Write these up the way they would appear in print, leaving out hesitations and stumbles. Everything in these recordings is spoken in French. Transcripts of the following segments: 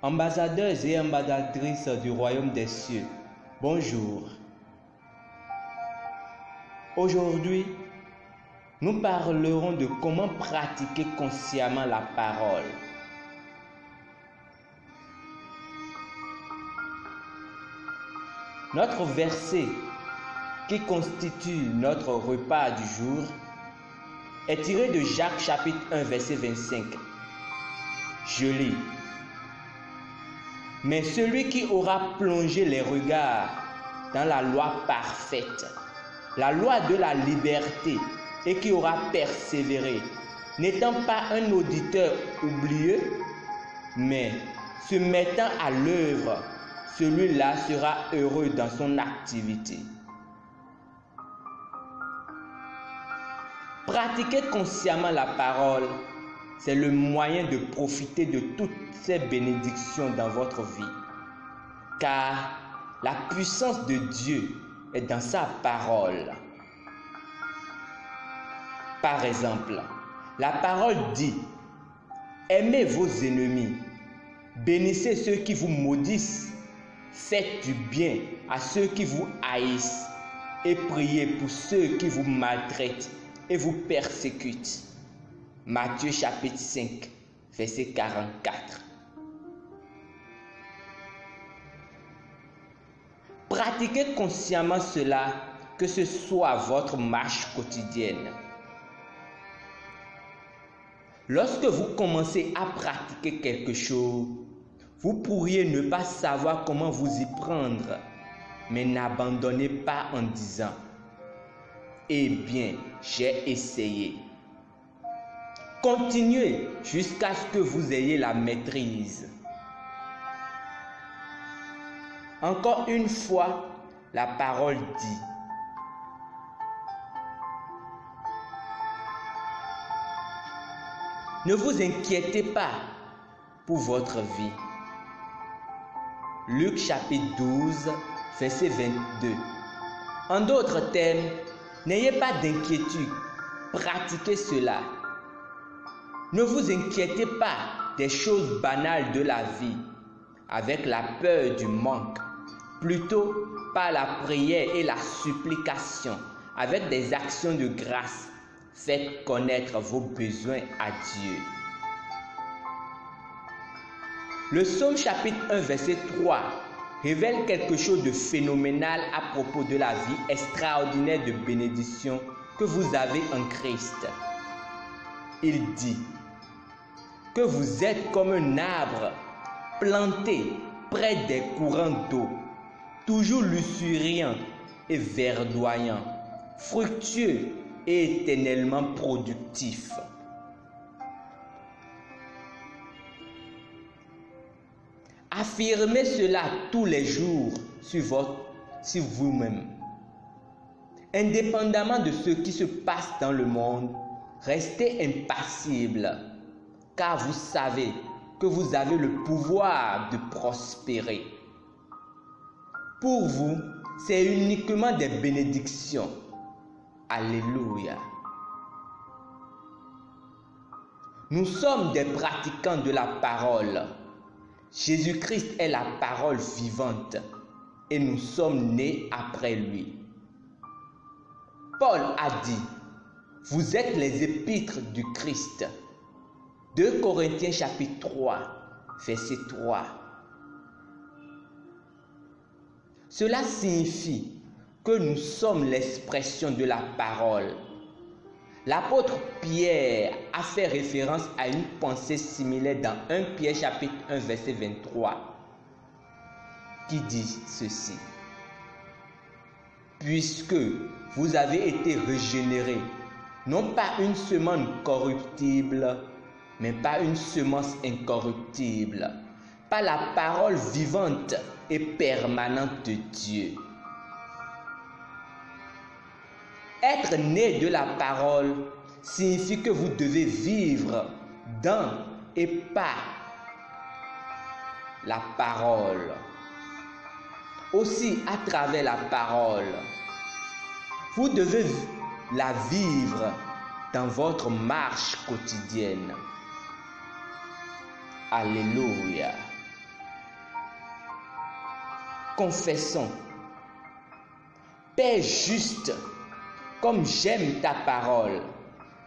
Ambassadeurs et ambassadrices du royaume des cieux, bonjour. Aujourd'hui, nous parlerons de comment pratiquer consciemment la parole. Notre verset qui constitue notre repas du jour est tiré de Jacques chapitre 1 verset 25. Je lis. Mais celui qui aura plongé les regards dans la loi parfaite, la loi de la liberté, et qui aura persévéré, n'étant pas un auditeur oublieux, mais se mettant à l'œuvre, celui-là sera heureux dans son activité. Pratiquer consciemment la parole, c'est le moyen de profiter de toutes ces bénédictions dans votre vie. Car la puissance de Dieu est dans sa parole. Par exemple, la parole dit « Aimez vos ennemis, bénissez ceux qui vous maudissent, faites du bien à ceux qui vous haïssent et priez pour ceux qui vous maltraitent et vous persécutent. » Matthieu chapitre 5, verset 44. Pratiquez consciemment cela, que ce soit votre marche quotidienne. Lorsque vous commencez à pratiquer quelque chose, vous pourriez ne pas savoir comment vous y prendre, mais n'abandonnez pas en disant « Eh bien, j'ai essayé ». Continuez jusqu'à ce que vous ayez la maîtrise. Encore une fois, la parole dit. Ne vous inquiétez pas pour votre vie. Luc chapitre 12, verset 22. En d'autres termes, n'ayez pas d'inquiétude, pratiquez cela. Ne vous inquiétez pas des choses banales de la vie, avec la peur du manque, plutôt par la prière et la supplication, avec des actions de grâce. Faites connaître vos besoins à Dieu. Le psaume chapitre 1 verset 3 révèle quelque chose de phénoménal à propos de la vie extraordinaire de bénédiction que vous avez en Christ. Il dit que vous êtes comme un arbre planté près des courants d'eau, toujours luxuriant et verdoyant, fructueux et éternellement productif. Affirmez cela tous les jours sur vous-même. Indépendamment de ce qui se passe dans le monde, restez impassible, car vous savez que vous avez le pouvoir de prospérer. Pour vous, c'est uniquement des bénédictions. Alléluia. Nous sommes des pratiquants de la parole. Jésus-Christ est la parole vivante et nous sommes nés après lui. Paul a dit, vous êtes les épîtres du Christ. 2 Corinthiens chapitre 3, verset 3. Cela signifie que nous sommes l'expression de la parole. L'apôtre Pierre a fait référence à une pensée similaire dans 1 Pierre chapitre 1 verset 23 qui dit ceci. Puisque vous avez été régénérés, non pas une semence corruptible, mais pas une semence incorruptible, par la parole vivante et permanente de Dieu. Être né de la parole signifie que vous devez vivre dans et par la parole. Aussi à travers la parole. Vous devez la vivre dans votre marche quotidienne. Alléluia. Confessons. Père juste, comme j'aime ta parole,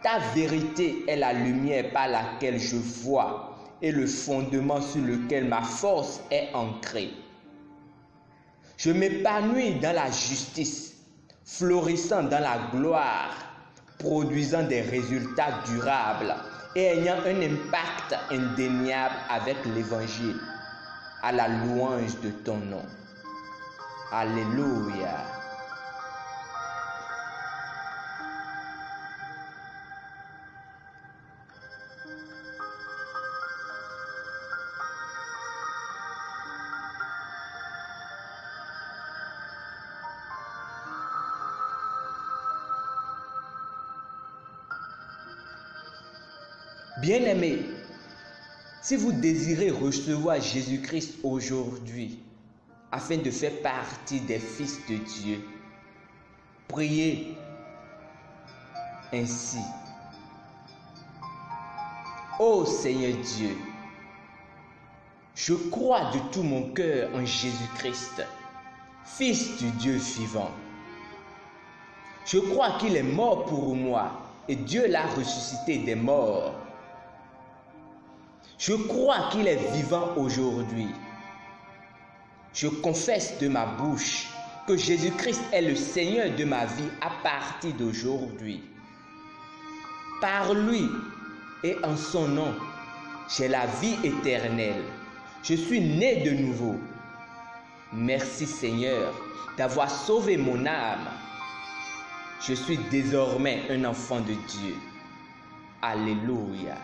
ta vérité est la lumière par laquelle je vois et le fondement sur lequel ma force est ancrée. Je m'épanouis dans la justice, florissant dans la gloire, produisant des résultats durables et ayant un impact indéniable avec l'Évangile, à la louange de ton nom. Alléluia. Bien-aimés, si vous désirez recevoir Jésus-Christ aujourd'hui, afin de faire partie des fils de Dieu, priez ainsi. Ô Seigneur Dieu, je crois de tout mon cœur en Jésus-Christ, Fils du Dieu vivant. Je crois qu'il est mort pour moi et Dieu l'a ressuscité des morts. Je crois qu'il est vivant aujourd'hui. Je confesse de ma bouche que Jésus-Christ est le Seigneur de ma vie à partir d'aujourd'hui. Par lui et en son nom, j'ai la vie éternelle. Je suis né de nouveau. Merci Seigneur d'avoir sauvé mon âme. Je suis désormais un enfant de Dieu. Alléluia.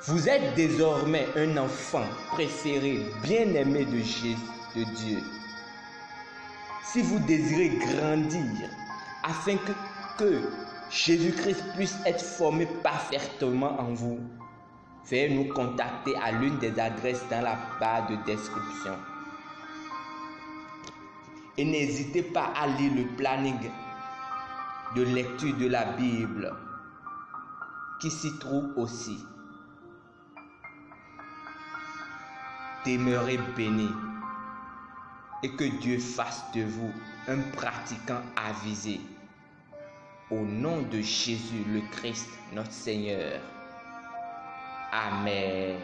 Vous êtes désormais un enfant préféré, bien-aimé de Jésus, de Dieu. Si vous désirez grandir afin que Jésus-Christ puisse être formé parfaitement en vous, veuillez nous contacter à l'une des adresses dans la barre de description. Et n'hésitez pas à lire le planning de lecture de la Bible qui s'y trouve aussi. Demeurez bénis et que Dieu fasse de vous un pratiquant avisé. Au nom de Jésus le Christ, notre Seigneur. Amen.